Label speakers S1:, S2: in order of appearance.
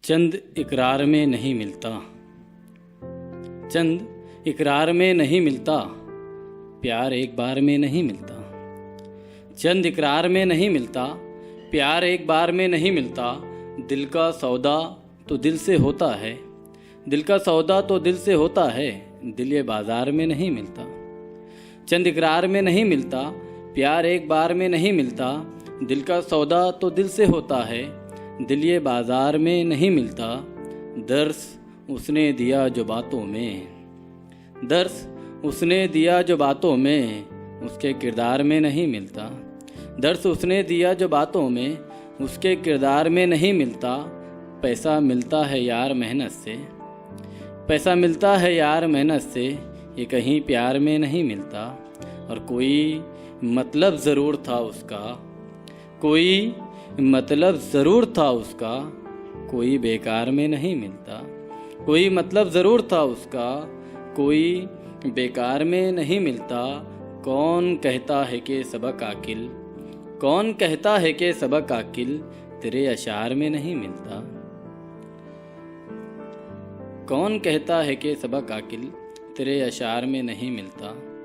S1: चंद इकरार में नहीं मिलता, चंद इकरार में नहीं मिलता, प्यार एक बार में नहीं मिलता। चंद इकरार में नहीं मिलता, प्यार एक बार में नहीं मिलता। दिल का सौदा तो दिल से होता है, दिल का सौदा तो दिल से होता है, दिल ये बाजार में नहीं मिलता। चंद इकरार में नहीं मिलता, प्यार एक बार में नहीं मिलता। दिल का सौदा तो दिल से होता है, दिल ये बाजार में नहीं मिलता। दर्स उसने दिया जो बातों में, दर्स उसने दिया जो बातों में, उसके किरदार में नहीं मिलता। दर्स उसने दिया जो बातों में, उसके किरदार में नहीं मिलता। पैसा मिलता है यार मेहनत से, पैसा मिलता है यार मेहनत से, ये कहीं प्यार में नहीं मिलता। और कोई मतलब ज़रूर था उसका, कोई मतलब ज़रूर था उसका, कोई बेकार में नहीं मिलता। कोई मतलब ज़रूर था उसका, कोई बेकार में नहीं मिलता। कौन कहता है कि सबक आकिल, कौन कहता है कि सबक आकिल तेरे अशार में नहीं मिलता। कौन कहता है कि सबक आकिल तेरे अशार में नहीं मिलता।